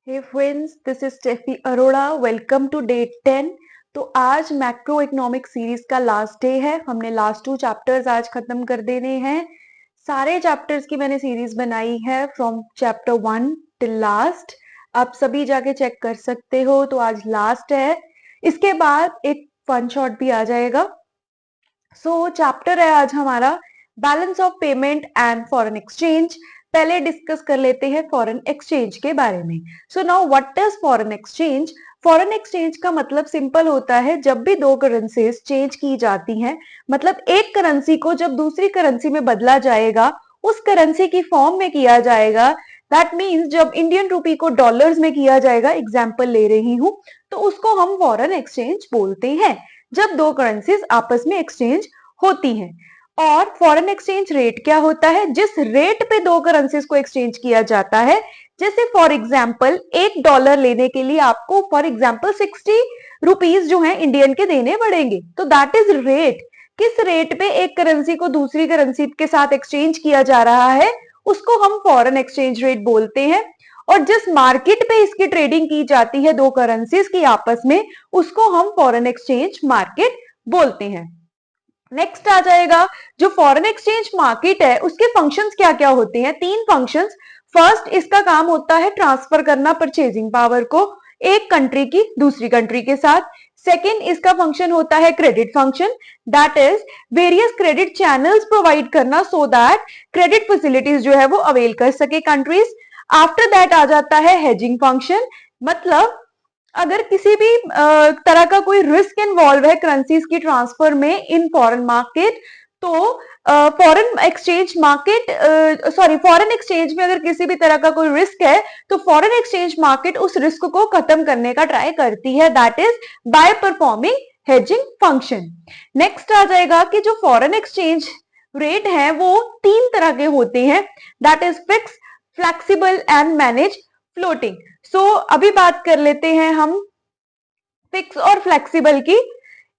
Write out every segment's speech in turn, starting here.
Hey friends, this is Steffi Arora. Welcome to day 10। तो आज macro economic series का last day है। हमने लास्ट 2 चैप्टर्स आज खत्म कर देने हैं। सारे चैप्टर्स की मैंने सीरीज बनाई है फ्रॉम चैप्टर 1 टिल लास्ट। आप सभी जाके चेक कर सकते हो। तो आज लास्ट है, इसके बाद एक फन शॉट भी आ जाएगा। चैप्टर है आज हमारा balance of payment and foreign exchange. पहले डिस्कस कर लेते हैं फॉरेन एक्सचेंज के बारे में। Now what is foreign exchange? Foreign exchange का मतलब सिंपल होता है, जब भी दो करेंसीज चेंज की जाती हैं, मतलब एक करेंसी को जब दूसरी करेंसी में बदला जाएगा, उस करेंसी की फॉर्म में किया जाएगा। दैट मीन्स जब इंडियन रूपी को डॉलर्स में किया जाएगा, एग्जाम्पल ले रही हूं, तो उसको हम फॉरेन एक्सचेंज बोलते हैं, जब दो करेंसीज आपस में एक्सचेंज होती हैं। और फॉरेन एक्सचेंज रेट क्या होता है? जिस रेट पे दो करेंसीज को एक्सचेंज किया जाता है, जैसे फॉर एग्जाम्पल $1 लेने के लिए आपको फॉर एग्जाम्पल 60 रुपीज जो है इंडियन के देने पड़ेंगे। तो दैट इज रेट। किस रेट पे एक करेंसी को दूसरी करेंसी के साथ एक्सचेंज किया जा रहा है, उसको हम फॉरेन एक्सचेंज रेट बोलते हैं। और जिस मार्केट पे इसकी ट्रेडिंग की जाती है दो करेंसीज की आपस में, उसको हम फॉरेन एक्सचेंज मार्केट बोलते हैं। नेक्स्ट आ जाएगा, जो फॉरेन एक्सचेंज मार्केट है उसके फंक्शंस क्या क्या होते हैं? 3 फंक्शंस। फर्स्ट, इसका काम होता है ट्रांसफर करना परचेजिंग पावर को एक कंट्री की दूसरी कंट्री के साथ। सेकेंड, इसका फंक्शन होता है credit function, that is various credit channels provide करना सो दैट क्रेडिट फैसिलिटीज जो है वो अवेल कर सके कंट्रीज। आफ्टर दैट आ जाता है हेजिंग फंक्शन, मतलब अगर किसी भी तरह का कोई रिस्क इन्वॉल्व है करेंसीज की ट्रांसफर में इन फॉरेन मार्केट, तो foreign exchange market foreign exchange में अगर किसी भी तरह का कोई रिस्क है, तो फॉरेन एक्सचेंज मार्केट उस रिस्क को खत्म करने का ट्राई करती है, that is by performing hedging function. Next आ जाएगा कि जो फॉरेन एक्सचेंज रेट है वो 3 तरह के होते हैं, that is fix, flexible and manage floating. अभी बात कर लेते हैं हम फिक्स और फ्लेक्सिबल की।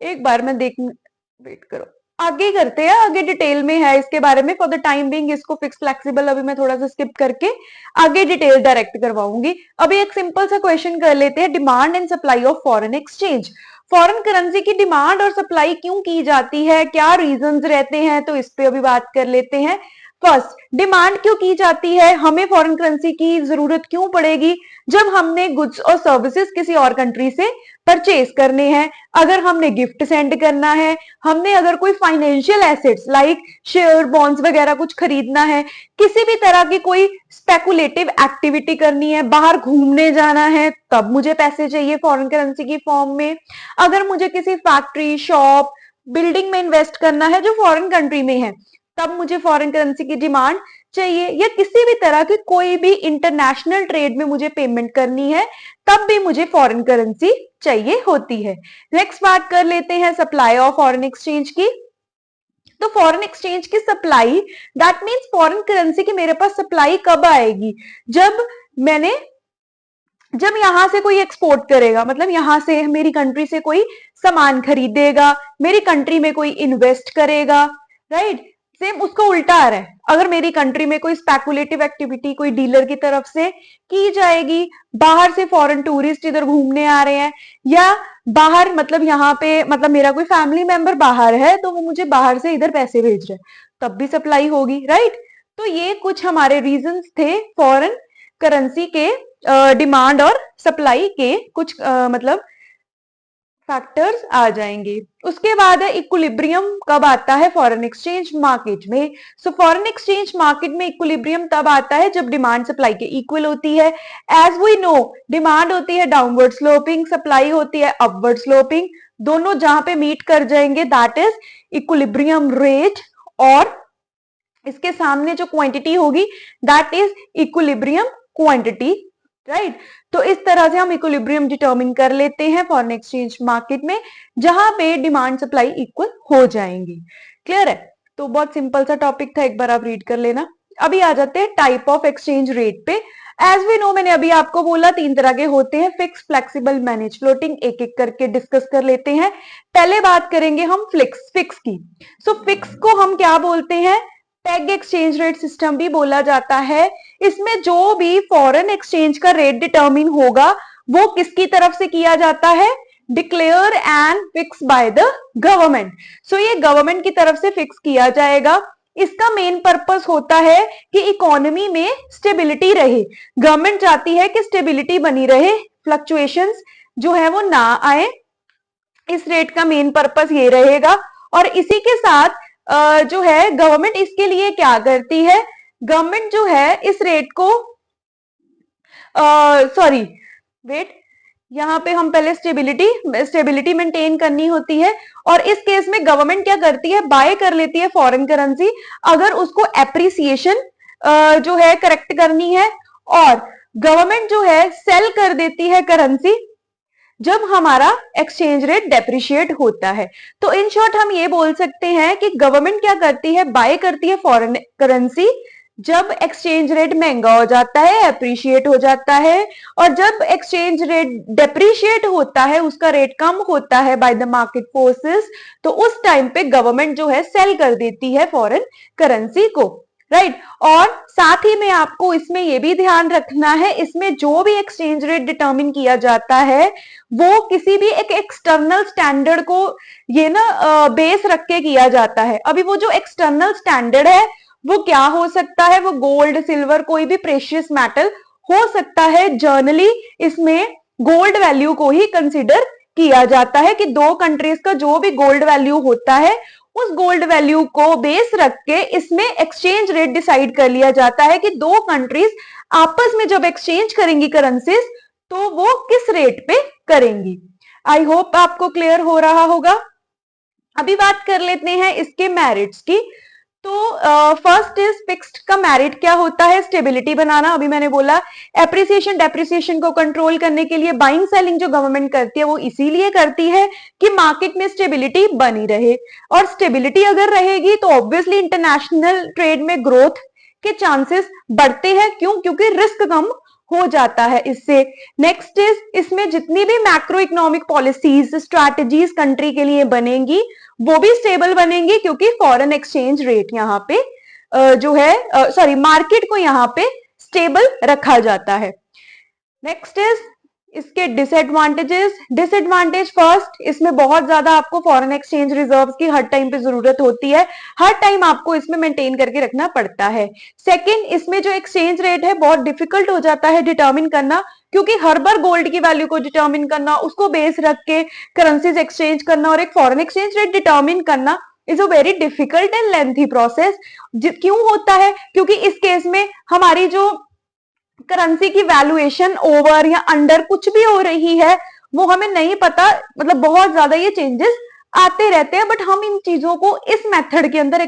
एक बार मैं वेट करो, आगे करते हैं, आगे डिटेल में है इसके बारे में। फॉर द टाइम बिंग इसको फिक्स फ्लेक्सिबल अभी मैं थोड़ा सा स्किप करके आगे डिटेल डायरेक्ट करवाऊंगी। अभी एक सिंपल सा क्वेश्चन कर लेते हैं, demand and supply of foreign exchange. Foreign currency की डिमांड और सप्लाई क्यों की जाती है, क्या रीजंस रहते हैं, तो इस पे अभी बात कर लेते हैं। फर्स्ट, डिमांड क्यों की जाती है, हमें फॉरेन करेंसी की जरूरत क्यों पड़ेगी? जब हमने गुड्स और सर्विसेज किसी और कंट्री से परचेज करने हैं, अगर हमने गिफ्ट सेंड करना है, हमने अगर कोई financial assets like share bonds वगैरह कुछ खरीदना है, किसी भी तरह की कोई स्पेकुलेटिव एक्टिविटी करनी है, बाहर घूमने जाना है, तब मुझे पैसे चाहिए फॉरेन करेंसी की फॉर्म में। अगर मुझे किसी फैक्ट्री, शॉप, बिल्डिंग में इन्वेस्ट करना है जो फॉरेन कंट्री में है, तब मुझे फॉरेन करेंसी की डिमांड चाहिए। या किसी भी तरह की कोई भी इंटरनेशनल ट्रेड में मुझे पेमेंट करनी है, तब भी मुझे फॉरेन करेंसी चाहिए होती है। नेक्स्ट बात कर लेते हैं सप्लाई ऑफ फॉरेन एक्सचेंज की। तो फॉरेन एक्सचेंज की supply, that means foreign currency की मेरे पास सप्लाई कब आएगी? जब यहां से कोई एक्सपोर्ट करेगा, मतलब यहां से मेरी कंट्री से कोई सामान खरीदेगा, मेरी कंट्री में कोई इन्वेस्ट करेगा, राइट। सेम उसका उल्टा आ रहा है, अगर मेरी कंट्री में कोई स्पेकुलेटिव एक्टिविटी कोई डीलर की तरफ से की जाएगी, बाहर से फॉरेन टूरिस्ट इधर घूमने आ रहे हैं, या बाहर मतलब यहाँ पे मतलब मेरा कोई फैमिली मेंबर बाहर है तो वो मुझे बाहर से इधर पैसे भेज रहे हैं, तब भी सप्लाई होगी, राइट। तो ये कुछ हमारे रीजंस थे फॉरेन करेंसी के डिमांड और सप्लाई के कुछ मतलब फैक्टर्स आ जाएंगे। उसके बाद है इक्विलिब्रियम कब आता है फॉरेन एक्सचेंज मार्केट में। फॉरेन एक्सचेंज मार्केट में इक्विलिब्रियम तब आता है जब डिमांड सप्लाई के इक्वल होती है। एज वी नो, डिमांड होती है डाउनवर्ड स्लोपिंग, सप्लाई होती है अपवर्ड स्लोपिंग, दोनों जहां पे मीट कर जाएंगे दैट इज इक्विलिब्रियम रेट, और इसके सामने जो क्वांटिटी होगी that is equilibrium quantity, right. तो इस तरह से हम इक्विलिब्रियम डिटरमिन कर लेते हैं फॉरेन एक्सचेंज मार्केट में, जहां पे डिमांड सप्लाई इक्वल हो जाएंगी। क्लियर है? तो बहुत सिंपल सा टॉपिक था, एक बार आप रीड कर लेना। अभी आ जाते हैं टाइप ऑफ एक्सचेंज रेट पे। एज वी नो, मैंने अभी आपको बोला 3 तरह के होते हैं, फिक्स, फ्लेक्सिबल, मैनेज फ्लोटिंग। एक एक करके डिस्कस कर लेते हैं। पहले बात करेंगे हम फिक्स की। फिक्स को हम क्या बोलते हैं? पेग एक्सचेंज रेट सिस्टम भी बोला जाता है। इसमें जो भी फॉरेन एक्सचेंज का रेट डिटर्मिन होगा वो किसकी तरफ से किया जाता है? Declare and fix by the government. So ये गवर्नमेंट की तरफ से फिक्स किया जाएगा। इसका मेन पर्पस होता है कि इकोनॉमी में स्टेबिलिटी रहे। गवर्नमेंट चाहती है कि स्टेबिलिटी बनी रहे, फ्लक्चुएशंस जो है वो ना आए। इस रेट का मेन पर्पस ये रहेगा। और इसी के साथ जो है गवर्नमेंट इसके लिए क्या करती है? गवर्नमेंट जो है इस रेट को सॉरी वेट, यहाँ पे हम पहले स्टेबिलिटी मेंटेन करनी होती है। और इस केस में गवर्नमेंट क्या करती है? बाय कर लेती है फॉरेन करेंसी अगर उसको एप्रिसिएशन जो है करेक्ट करनी है, और गवर्नमेंट जो है सेल कर देती है करेंसी जब हमारा एक्सचेंज रेट डेप्रिशिएट होता है। तो इन शॉर्ट हम ये बोल सकते हैं कि गवर्नमेंट क्या करती है? बाय करती है फॉरेन करेंसी जब एक्सचेंज रेट महंगा हो जाता है, एप्रिशिएट हो जाता है। और जब एक्सचेंज रेट डेप्रिशिएट होता है, उसका रेट कम होता है बाय द मार्केट फोर्सेस, तो उस टाइम पे गवर्नमेंट जो है सेल कर देती है फॉरेन करेंसी को, राइट। और साथ ही में आपको इसमें यह भी ध्यान रखना है, इसमें जो भी एक्सचेंज रेट डिटर्मिन किया जाता है वो किसी भी एक एक्सटर्नल स्टैंडर्ड को ये ना बेस रख के किया जाता है। अभी वो जो एक्सटर्नल स्टैंडर्ड है वो क्या हो सकता है? वो गोल्ड, सिल्वर, कोई भी प्रेशियस मेटल हो सकता है। जर्नली इसमें गोल्ड वैल्यू को ही कंसिडर किया जाता है कि दो कंट्रीज का जो भी गोल्ड वैल्यू होता है उस गोल्ड वैल्यू को बेस रख के इसमें एक्सचेंज रेट डिसाइड कर लिया जाता है कि दो कंट्रीज आपस में जब एक्सचेंज करेंगी करेंसीज तो वो किस रेट पे करेंगी। आई होप आपको क्लियर हो रहा होगा। अभी बात कर लेते हैं इसके मेरिट्स की। तो फर्स्ट इज फिक्स्ड का मेरिट क्या होता है? स्टेबिलिटी बनाना। अभी मैंने बोला एप्रिसिएशन डेप्रिसिएशन को कंट्रोल करने के लिए बाइंग सेलिंग जो गवर्नमेंट करती है वो इसीलिए करती है कि मार्केट में स्टेबिलिटी बनी रहे। और स्टेबिलिटी अगर रहेगी तो ऑब्वियसली इंटरनेशनल ट्रेड में ग्रोथ के चांसेस बढ़ते हैं। क्यों? क्योंकि रिस्क कम हो जाता है इससे। नेक्स्ट इज इसमें जितनी भी macro economic policies, strategies country के लिए बनेंगी वो भी स्टेबल बनेंगी, क्योंकि फॉरेन एक्सचेंज रेट यहाँ पे जो है सॉरी मार्केट को यहाँ पे स्टेबल रखा जाता है। नेक्स्ट इज इसके डिसएडवांटेजेस। डिसएडवांटेज फर्स्ट, इसमें बहुत ज्यादा आपको फॉरेन एक्सचेंज रिजर्व्स की हर टाइम पे जरूरत होती है, हर टाइम आपको इसमें मेंटेन करके रखना पड़ता है। सेकंड, इसमें जो एक्सचेंज रेट है बहुत डिफिकल्ट हो जाता है डिटर्मिन करना, क्योंकि हर बार गोल्ड की वैल्यू को डिटर्मिन करना, उसको बेस रख के करेंसीज एक्सचेंज करना और एक फॉरेन एक्सचेंज रेट डिटर्मिन करना is a very difficult and lengthy process. क्यों होता है? क्योंकि इस केस में हमारी जो करेंसी की वैल्यूएशन ओवर या अंडर कुछ भी हो रही है वो हमें नहीं पता, मतलब बहुत ज्यादा ये चेंजेस आते रहते हैं, बट हम इन चीजों को इस मेथड के अंदर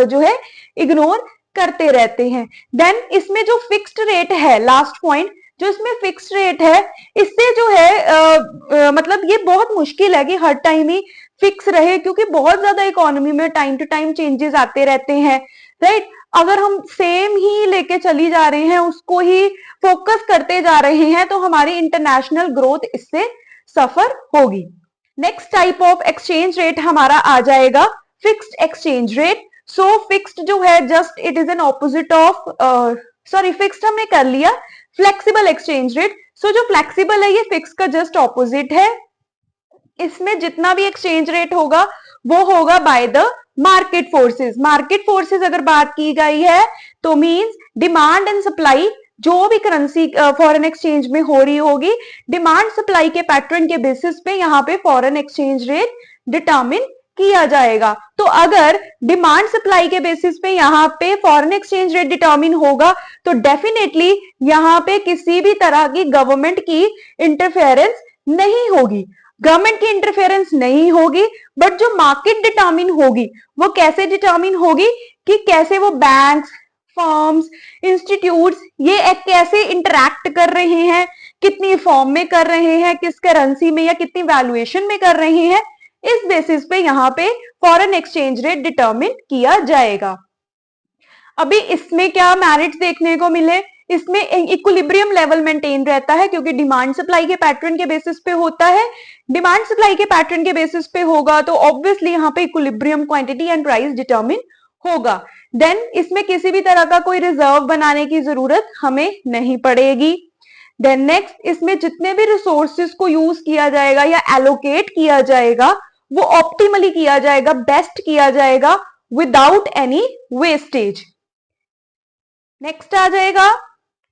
जो है इग्नोर करते रहते हैं। देन इसमें जो फिक्स्ड रेट है, लास्ट पॉइंट, जो इसमें फिक्स्ड रेट है इससे जो है मतलब ये बहुत मुश्किल है कि हर टाइम ही फिक्स रहे, क्योंकि बहुत ज्यादा इकोनॉमी में टाइम टू टाइम चेंजेस आते रहते हैं, राइट। अगर हम सेम ही लेके चली जा रहे हैं, उसको ही फोकस करते जा रहे हैं, तो हमारी इंटरनेशनल ग्रोथ इससे सफर होगी। Next type of exchange rate हमारा आ जाएगा फिक्स्ड एक्सचेंज रेट। सो फिक्स्ड जो है just it is an opposite of sorry fixed हमने कर लिया, फ्लेक्सिबल एक्सचेंज रेट। सो जो फ्लेक्सिबल है ये फिक्स का जस्ट ऑपोजिट है। इसमें जितना भी एक्सचेंज रेट होगा वो होगा by the market forces. Market forces अगर बात की गई है तो मींस डिमांड एंड सप्लाई, जो भी करेंसी फॉरेन एक्सचेंज में हो रही होगी, डिमांड सप्लाई के पैटर्न के बेसिस पे यहाँ पे फॉरेन एक्सचेंज रेट डिटर्मिन किया जाएगा। तो अगर डिमांड सप्लाई के बेसिस पे यहाँ पे फॉरेन एक्सचेंज रेट डिटर्मिन होगा तो डेफिनेटली यहाँ पे किसी भी तरह की गवर्नमेंट की इंटरफेरेंस नहीं होगी। गवर्नमेंट की इंटरफेरेंस नहीं होगी, बट जो मार्केट डिटर्मिन होगी वो कैसे डिटर्मिन होगी कि कैसे वो बैंक्स, फर्म्स, इंस्टीट्यूट्स ये कैसे इंटरैक्ट कर रहे हैं, कितनी फॉर्म में कर रहे हैं, किस करेंसी में या कितनी वैल्यूएशन में कर रहे हैं, इस बेसिस पे यहाँ पे फॉरेन एक्सचेंज रेट डिटर्मिन किया जाएगा। अभी इसमें क्या मेरिट्स देखने को मिले? इसमें इक्विलिब्रियम लेवल मेंटेन रहता है, क्योंकि डिमांड सप्लाई के पैटर्न के बेसिस पे होता है। डिमांड सप्लाई के पैटर्न के बेसिस पे होगा तो ऑब्वियसली यहाँ पे equilibrium quantity and price determine होगा, देन इसमें किसी भी तरह का कोई रिजर्व बनाने की जरूरत हमें नहीं पड़ेगी। देन नेक्स्ट, इसमें जितने भी रिसोर्सेज को यूज किया जाएगा या एलोकेट किया जाएगा वो ऑप्टिमली किया जाएगा, बेस्ट किया जाएगा, विदाउट एनी वेस्टेज। नेक्स्ट आ जाएगा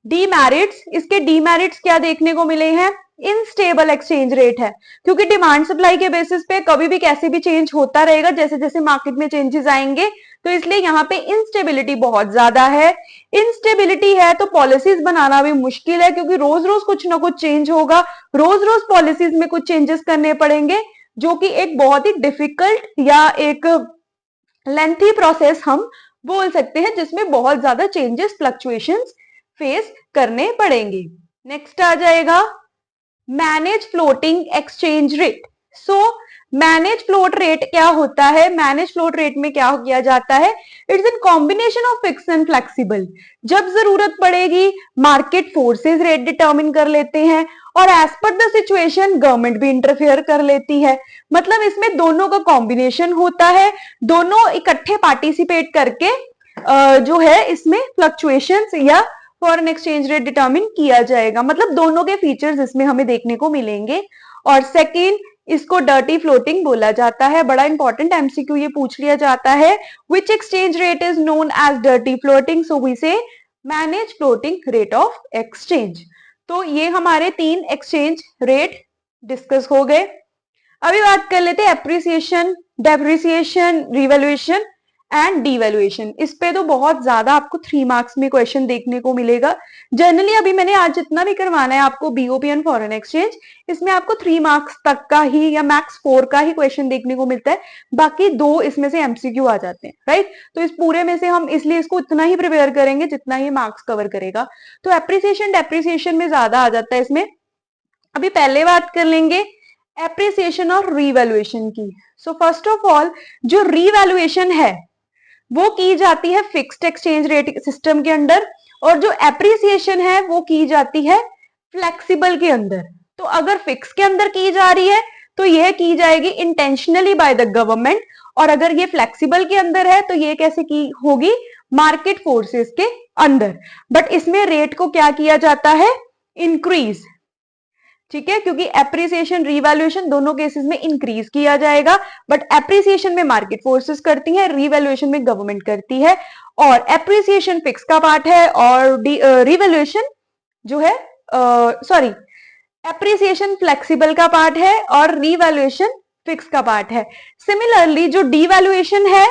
डीमेरिट्स। इसके डीमेरिट्स क्या देखने को मिले हैं? इनस्टेबल एक्सचेंज रेट है, क्योंकि डिमांड सप्लाई के बेसिस पे कभी भी कैसे भी चेंज होता रहेगा जैसे जैसे मार्केट में चेंजेस आएंगे, तो इसलिए यहाँ पे इंस्टेबिलिटी बहुत ज्यादा है। इंस्टेबिलिटी है तो पॉलिसीज बनाना भी मुश्किल है, क्योंकि रोज रोज कुछ ना कुछ चेंज होगा, रोज रोज पॉलिसीज में कुछ चेंजेस करने पड़ेंगे, जो कि एक बहुत ही डिफिकल्ट या एक लेंथी प्रोसेस हम बोल सकते हैं, जिसमें बहुत ज्यादा चेंजेस, फ्लक्चुएशंस फेस करने पड़ेंगे। नेक्स्ट आ जाएगा मैनेज फ्लोटिंग एक्सचेंज रेट। सो मैनेज फ्लोट रेट क्या होता है? मैनेज फ्लोट रेट में क्या किया जाता है? It's in combination of fix and flexible. जब जरूरत पड़ेगी मार्केट फोर्सेस रेट डिटर्मिन कर लेते हैं, और as per the situation government भी इंटरफेयर कर लेती है। मतलब इसमें दोनों का कॉम्बिनेशन होता है, दोनों इकट्ठे पार्टिसिपेट करके जो है इसमें फ्लक्चुएशंस या फॉरेन एक्सचेंज रेट डिटर्मिन किया जाएगा। मतलब दोनों के फीचर्स इसमें हमें देखने को मिलेंगे। और सेकेंड, इसको डर्टी फ्लोटिंग बोला जाता है। बड़ा इंपॉर्टेंट एमसीक्यू ये पूछ लिया जाता है, which exchange rate is known as dirty floating? So we say manage floating rate of exchange. तो ये हमारे 3 एक्सचेंज रेट डिस्कस हो गए। अभी बात कर लेते हैं appreciation, depreciation, revaluation and devaluation. इस पे तो बहुत ज्यादा आपको 3 मार्क्स में क्वेश्चन देखने को मिलेगा। जनरली अभी मैंने आज जितना भी करवाना है आपको बीओपी एंड फॉरेन एक्सचेंज, इसमें आपको 3 मार्क्स तक का ही या मैक्स 4 का ही क्वेश्चन देखने को मिलता है, बाकी 2 इसमें से एमसीक्यू आ जाते हैं, राइट। तो इस पूरे में से हम इसलिए इसको उतना ही प्रिपेयर करेंगे जितना ही मार्क्स कवर करेगा। तो एप्रिसिएशन डेप्रिसिएशन में ज्यादा आ जाता है इसमें। अभी पहले बात कर लेंगे एप्रिसिएशन और रीवैल्यूएशन की। सो फर्स्ट ऑफ ऑल, जो रीवैल्यूएशन है वो की जाती है फिक्स्ड एक्सचेंज रेट सिस्टम के अंदर, और जो एप्रिसिएशन है वो की जाती है फ्लेक्सिबल के अंदर। तो अगर फिक्स के अंदर की जा रही है तो यह की जाएगी इंटेंशनली बाय द गवर्नमेंट, और अगर ये फ्लेक्सिबल के अंदर है तो ये कैसे की होगी? मार्केट फोर्सेस के अंदर। बट इसमें रेट को क्या किया जाता है? इंक्रीज, ठीक है, क्योंकि एप्रिसिएशन रिवैल्यूएशन दोनों केसेस में इंक्रीज किया जाएगा, बट एप्रिसिएशन में मार्केट फोर्सेस करती है, रिवैल्यूएशन में गवर्नमेंट करती है। और एप्रिसिएशन फिक्स का पार्ट है और रिवैल्यूएशन जो है सॉरी एप्रिसिएशन फ्लेक्सिबल का पार्ट है और रिवैल्यूएशन फिक्स का पार्ट है। सिमिलरली जो डिवैल्यूएशन है,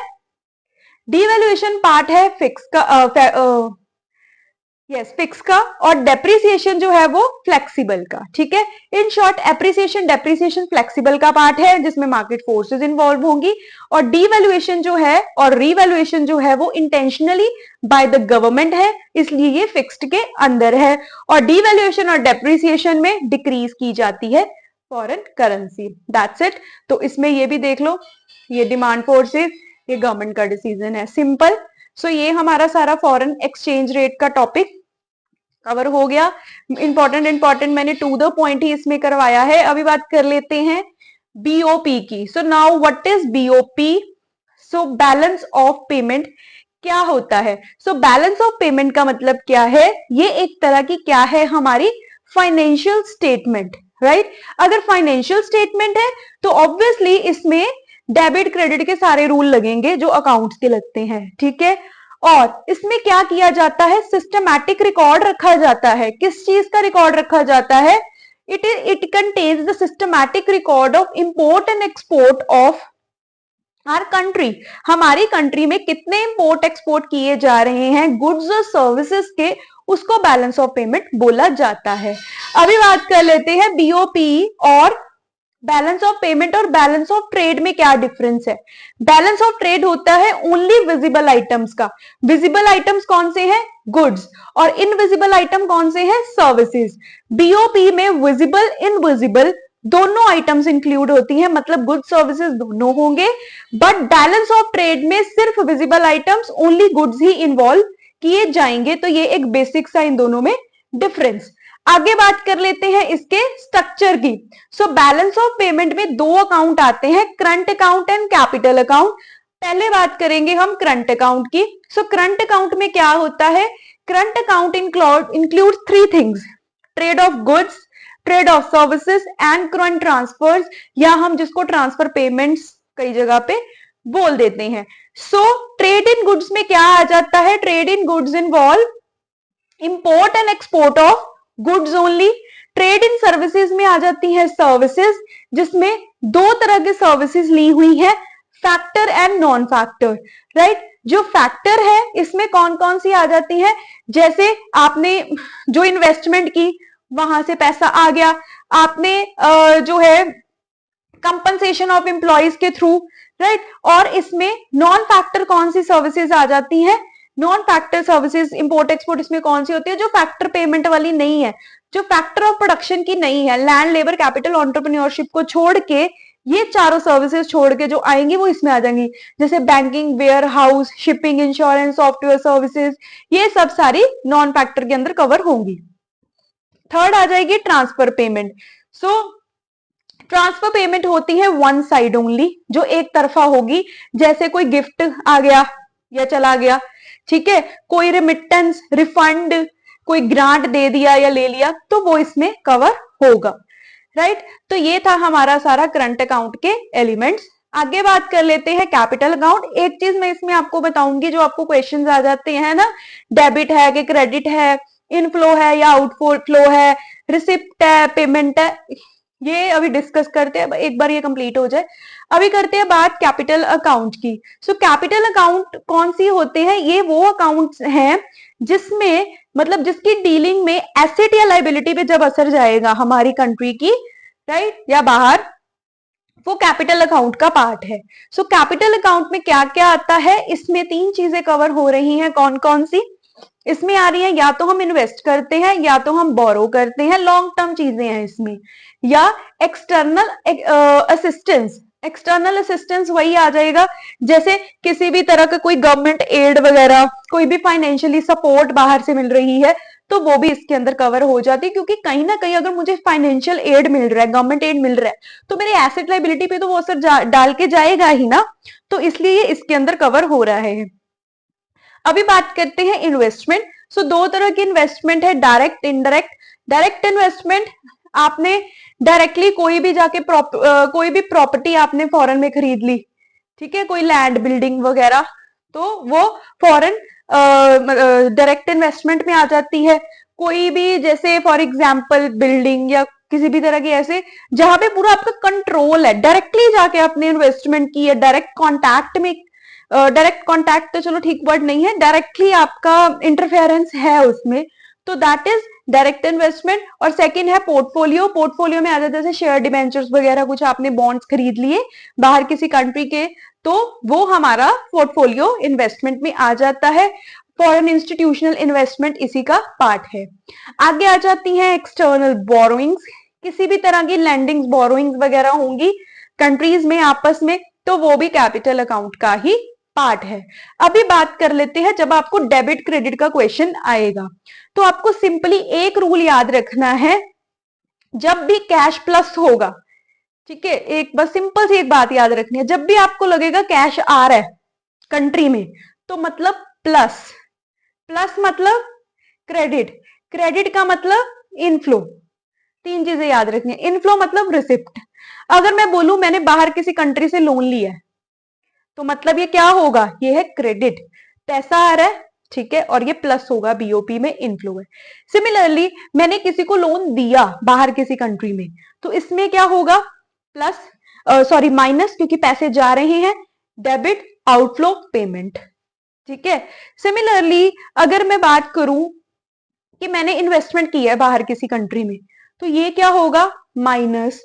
डिवैल्यूएशन पार्ट है फिक्स का फिक्स का, और डेप्रिसिएशन जो है वो फ्लेक्सिबल का, ठीक है। In short appreciation depreciation flexible का पार्ट है जिसमें मार्केट फोर्सेस इन्वॉल्व होंगी, और डिवैल्यूएशन जो है और रिवैल्यूएशन जो है वो इंटेंशनली बाय द गवर्नमेंट है, इसलिए ये फिक्स्ड के अंदर है। और डिवैल्यूएशन और डेप्रिसिएशन में डिक्रीज की जाती है फॉरेन करेंसी। That's it. तो इसमें ये भी देख लो, ये डिमांड फोर्सेस, ये गवर्नमेंट का डिसीजन है, सिंपल। सो ये हमारा सारा फॉरेन एक्सचेंज रेट का टॉपिक कवर हो गया। इंपॉर्टेंट मैंने टू द पॉइंट ही इसमें करवाया है। अभी बात कर लेते हैं बीओपी की। So now what is BOP? So balance of payment क्या होता है? सो बैलेंस ऑफ पेमेंट का मतलब क्या है? ये एक तरह की क्या है? हमारी फाइनेंशियल स्टेटमेंट, राइट। अगर फाइनेंशियल स्टेटमेंट है तो ऑब्वियसली इसमें डेबिट क्रेडिट के सारे रूल लगेंगे जो अकाउंट्स के लगते हैं, ठीक है। और इसमें क्या किया जाता है? सिस्टमैटिक रिकॉर्ड रखा जाता है। किस चीज का रिकॉर्ड रखा जाता है? It contains the systematic record of import and export of our country. हमारी कंट्री में कितने इंपोर्ट एक्सपोर्ट किए जा रहे हैं गुड्स और सर्विसेज के, उसको बैलेंस ऑफ पेमेंट बोला जाता है। अभी बात कर लेते हैं बीओपी और बैलेंस ऑफ पेमेंट और बैलेंस ऑफ ट्रेड में क्या डिफरेंस है। बैलेंस ऑफ ट्रेड होता है ओनली विजिबल आइटम्स का। विजिबल आइटम्स कौन से हैं? गुड्स। और इनविजिबल आइटम कौन से हैं? सर्विसेज। बीओपी में विजिबल इनविजिबल दोनों आइटम्स इंक्लूड होती हैं, मतलब गुड्स सर्विसेज दोनों होंगे। बट बैलेंस ऑफ ट्रेड में सिर्फ विजिबल आइटम्स, ओनली गुड्स ही इन्वॉल्व किए जाएंगे। तो ये एक बेसिक सा इन दोनों में डिफरेंस। आगे बात कर लेते हैं इसके स्ट्रक्चर की। सो बैलेंस ऑफ पेमेंट में 2 अकाउंट आते हैं, current account and capital account. पहले बात करेंगे हम करंट अकाउंट की। सो करंट अकाउंट में क्या होता है? Current account include three things: trade off goods, trade off services and current transfers, या हम जिसको ट्रांसफर पेमेंट्स कई जगह पे बोल देते हैं। सो ट्रेड इन गुड्स में क्या आ जाता है? Trade in goods involve import and export of goods only. Trade in services में आ जाती है सर्विसेज, जिसमें दो तरह के सर्विसेज ली हुई है, factor and non factor, right. जो फैक्टर है इसमें कौन कौन सी आ जाती है? जैसे आपने जो इन्वेस्टमेंट की वहां से पैसा आ गया, आपने जो है कंपनसेशन ऑफ एम्प्लॉइज के थ्रू, राइट। और इसमें नॉन फैक्टर कौन सी सर्विसेज आ जाती है? Non factor services import export इसमें कौन सी होती है? जो फैक्टर पेमेंट वाली नहीं है, जो फैक्टर ऑफ प्रोडक्शन की नहीं है, लैंड, लेबर, कैपिटल, एंटरप्रेन्योरशिप को छोड़ के, ये चारों सर्विसेज छोड़ के जो आएंगी वो इसमें आ जाएंगी। जैसे banking, warehouse, shipping, insurance, software services, ये सब सारी नॉन फैक्टर के अंदर कवर होंगी। थर्ड आ जाएगी ट्रांसफर पेमेंट। सो ट्रांसफर पेमेंट होती है वन साइड ओनली, जो एक तरफा होगी। जैसे कोई गिफ्ट आ गया या चला गया, ठीक है, कोई रिमिटेंस, रिफंड, कोई ग्रांट दे दिया या ले लिया, तो वो इसमें कवर होगा, राइट। तो ये था हमारा सारा करंट अकाउंट के एलिमेंट्स। आगे बात कर लेते हैं कैपिटल अकाउंट। एक चीज मैं इसमें आपको बताऊंगी, जो आपको क्वेश्चंस आ जाते हैं ना, डेबिट है कि क्रेडिट है, इनफ्लो है या आउटफ्लो है, रिसिप्ट है, पेमेंट है, ये अभी डिस्कस करते हैं, एक बार ये कंप्लीट हो जाए। अभी करते हैं बात कैपिटल अकाउंट की। सो कैपिटल अकाउंट कौन सी होते हैं? ये वो अकाउंट्स हैं जिसमें मतलब जिसकी डीलिंग में एसेट या लाइबिलिटी पे जब असर जाएगा हमारी कंट्री की, राइट, या बाहर, वो कैपिटल अकाउंट का पार्ट है। सो कैपिटल अकाउंट में क्या क्या आता है? इसमें तीन चीजें कवर हो रही हैं। कौन कौन सी इसमें आ रही है? या तो हम इन्वेस्ट करते हैं, या तो हम बोरो करते हैं, लॉन्ग टर्म चीजें हैं इसमें, या एक्सटर्नल असिस्टेंस। एक्सटर्नल असिस्टेंस वही आ जाएगा जैसे किसी भी तरह का कोई गवर्नमेंट एड वगैरह, कोई भी फाइनेंशियली सपोर्ट बाहर से मिल रही है, तो वो भी इसके अंदर कवर हो जाती है। क्योंकि कहीं ना कहीं अगर मुझे फाइनेंशियल एड मिल रहा है, गवर्नमेंट एड मिल रहा है, तो मेरे एसेट लाइबिलिटी पे तो वो असर डाल के जाएगा ही ना, तो इसलिए इसके अंदर कवर हो रहा है। अभी बात करते हैं इन्वेस्टमेंट। सो दो तरह की इन्वेस्टमेंट है, डायरेक्ट, इनडायरेक्ट। डायरेक्ट इन्वेस्टमेंट, आपने डायरेक्टली कोई भी जाके कोई भी प्रॉपर्टी आपने फॉरेन में खरीद ली, ठीक है, कोई लैंड, बिल्डिंग वगैरह, तो वो फॉरेन डायरेक्ट इन्वेस्टमेंट में आ जाती है। कोई भी जैसे फॉर एग्जाम्पल बिल्डिंग या किसी भी तरह की ऐसे जहां पे पूरा आपका कंट्रोल है, डायरेक्टली जाके आपने इन्वेस्टमेंट की है, डायरेक्ट कॉन्टैक्ट में, डायरेक्ट कॉन्टैक्ट तो चलो ठीक वर्ड नहीं है, डायरेक्टली आपका इंटरफेरेंस है उसमें, तो दैट इज डायरेक्ट इन्वेस्टमेंट। और सेकंड है पोर्टफोलियो। पोर्टफोलियो में आ जाता है जैसे शेयर डिबेंचर्स वगैरह, कुछ आपने बॉन्ड्स खरीद लिए बाहर किसी कंट्री के, तो वो हमारा पोर्टफोलियो इन्वेस्टमेंट में आ जाता है। फॉरेन इंस्टीट्यूशनल इन्वेस्टमेंट इसी का पार्ट है। आगे आ जाती हैं एक्सटर्नल बोरोइंग्स। किसी भी तरह की लैंडिंग्स, बोरोइंग्स वगैरह होंगी कंट्रीज में आपस में, तो वो भी कैपिटल अकाउंट का ही पार्ट है। अभी बात कर लेते हैं, जब आपको डेबिट क्रेडिट का क्वेश्चन आएगा तो आपको सिंपली एक रूल याद रखना है, जब भी कैश प्लस होगा, ठीक है, एक बस सिंपल सी एक बात याद रखनी है, जब भी आपको लगेगा कैश आ रहा है कंट्री में, तो मतलब प्लस। प्लस मतलब क्रेडिट, क्रेडिट का मतलब इनफ्लो। तीन चीजें याद रखनी है। इनफ्लो मतलब रिसिप्ट। अगर मैं बोलूं मैंने बाहर किसी कंट्री से लोन लिया है, तो मतलब ये क्या होगा? ये है क्रेडिट, पैसा आ रहा है, ठीक है, और ये प्लस होगा, बीओपी में इनफ्लो है। सिमिलरली मैंने किसी को लोन दिया बाहर किसी कंट्री में, तो इसमें क्या होगा? प्लस, सॉरी माइनस, क्योंकि पैसे जा रहे हैं, डेबिट, आउटफ्लो, पेमेंट, ठीक है। सिमिलरली अगर मैं बात करूं कि मैंने इन्वेस्टमेंट की है बाहर किसी कंट्री में, तो ये क्या होगा? माइनस,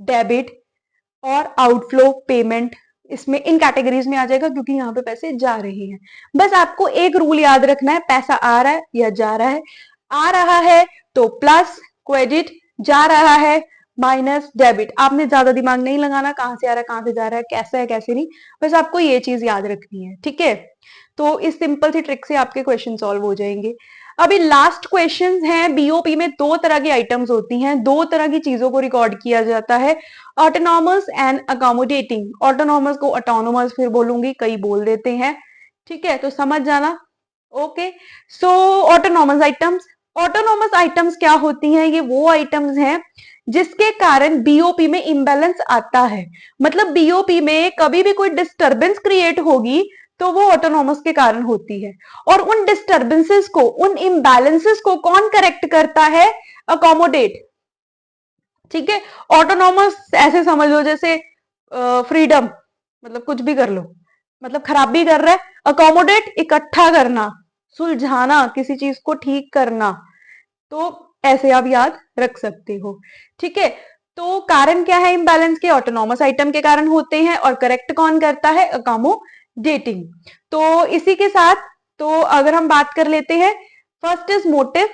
डेबिट और आउटफ्लो, पेमेंट, इसमें इन कैटेगरीज में आ जाएगा क्योंकि यहाँ पे पैसे जा रहे हैं। बस आपको एक रूल याद रखना है, पैसा आ रहा है या जा रहा है। आ रहा है तो प्लस क्रेडिट, जा रहा है माइनस डेबिट। आपने ज्यादा दिमाग नहीं लगाना, कहां से आ रहा है, कहां से जा रहा है, कैसा है, कैसे नहीं, बस आपको ये चीज याद रखनी है, ठीक है। तो इस सिंपल सी ट्रिक से आपके क्वेश्चन सॉल्व हो जाएंगे। अभी लास्ट क्वेश्चंस हैं। बीओपी में दो तरह की आइटम्स होती हैं, दो तरह की चीजों को रिकॉर्ड किया जाता है, ऑटोनॉमस एंड अकोमोडेटिंग। ऑटोनॉमस को ऑटोनॉमस फिर बोलूंगी, कई बोल देते हैं, ठीक है, तो समझ जाना। ओके, सो ऑटोनॉमस आइटम्स। ऑटोनॉमस आइटम्स क्या होती हैं? ये वो आइटम्स हैं जिसके कारण बीओपी में इंबैलेंस आता है। मतलब बीओपी में कभी भी कोई डिस्टरबेंस क्रिएट होगी तो वो ऑटोनॉमस के कारण होती है, और उन डिस्टरबेंसेस को, उन इम्बैलेंसेस को कौन करेक्ट करता है? अकोमोडेट। ठीक है, ऑटोनॉमस ऐसे समझ लो जैसे फ्रीडम, मतलब कुछ भी कर लो, मतलब खराब भी कर रहा है। अकोमोडेट इकट्ठा करना, सुलझाना, किसी चीज को ठीक करना। तो ऐसे आप याद रख सकते हो, ठीक है। तो कारण क्या है इम्बैलेंस के? ऑटोनॉमस आइटम के कारण होते हैं, और करेक्ट कौन करता है? अकोमोडेटिंग। तो इसी के साथ, तो अगर हम बात कर लेते हैं, first is motive.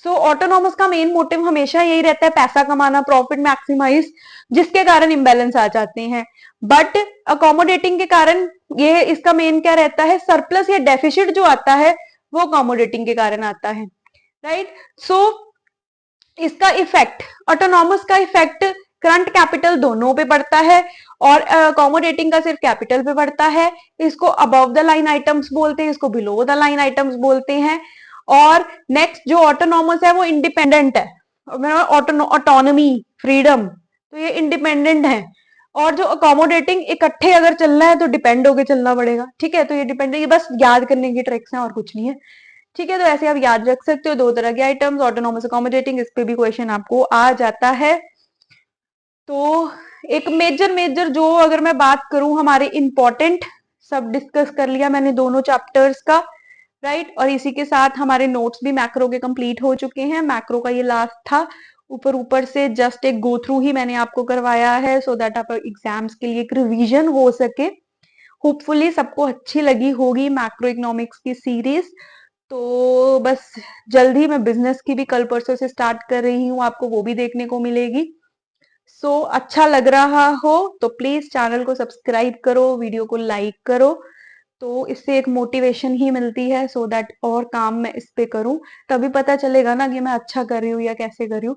So autonomous का मेन मोटिव हमेशा यही रहता है, पैसा कमाना, प्रॉफिट मैक्सिमाइज, जिसके कारण इम्बैलेंस आ जाते हैं। बट अकोमोडेटिंग के कारण, ये इसका मेन क्या रहता है? सरप्लस या डेफिसिट जो आता है वो अकोमोडेटिंग के कारण आता है, राइट। सो इसका इफेक्ट, ऑटोनॉमस का इफेक्ट करंट कैपिटल दोनों पे पड़ता है, और अकोमोडेटिंग का सिर्फ कैपिटल पे पड़ता है। इसको अबव द लाइन आइटम्स बोलते हैं, इसको बिलो द लाइन आइटम्स बोलते हैं। और नेक्स्ट जो ऑटोनॉमस है वो इंडिपेंडेंट है, ऑटोनॉमी, फ्रीडम, तो ये इंडिपेंडेंट है। और जो अकोमोडेटिंग, इकट्ठे अगर चलना है तो डिपेंड होके चलना पड़ेगा, ठीक है। तो ये डिपेंड, ये बस याद करने की ट्रिक्स हैं और कुछ नहीं है, ठीक है। तो ऐसे आप याद रख सकते हो, दो तरह के आइटम्स, ऑटोनॉमस, अकोमोडेटिंग, इस पे भी क्वेश्चन आपको आ जाता है। तो एक मेजर मेजर जो अगर मैं बात करूं, हमारे इंपॉर्टेंट सब डिस्कस कर लिया मैंने दोनों चैप्टर्स का, राइट। और इसी के साथ हमारे नोट्स भी मैक्रो के कंप्लीट हो चुके हैं। मैक्रो का ये लास्ट था, ऊपर ऊपर से जस्ट एक गो थ्रू ही मैंने आपको करवाया है, सो दैट आप एग्जाम्स के लिए एक रिवीजन हो सके। होपफुली सबको अच्छी लगी होगी मैक्रो इकोनॉमिक्स की सीरीज। तो बस जल्द ही मैं बिजनेस की भी कल परसों से स्टार्ट कर रही हूँ, आपको वो भी देखने को मिलेगी। सो अच्छा लग रहा हो तो प्लीज चैनल को सब्सक्राइब करो, वीडियो को लाइक करो, तो इससे एक मोटिवेशन ही मिलती है, सो दैट और काम मैं इस पे करूं, तभी पता चलेगा ना कि मैं अच्छा कर रही हूँ या कैसे कर रही हूँ।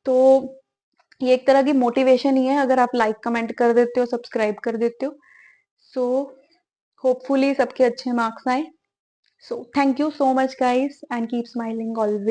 तो ये एक तरह की मोटिवेशन ही है, अगर आप लाइक कमेंट कर देते हो, सब्सक्राइब कर देते हो। सो होपफुली सबके अच्छे मार्क्स आए। So thank you so much guys and keep smiling always.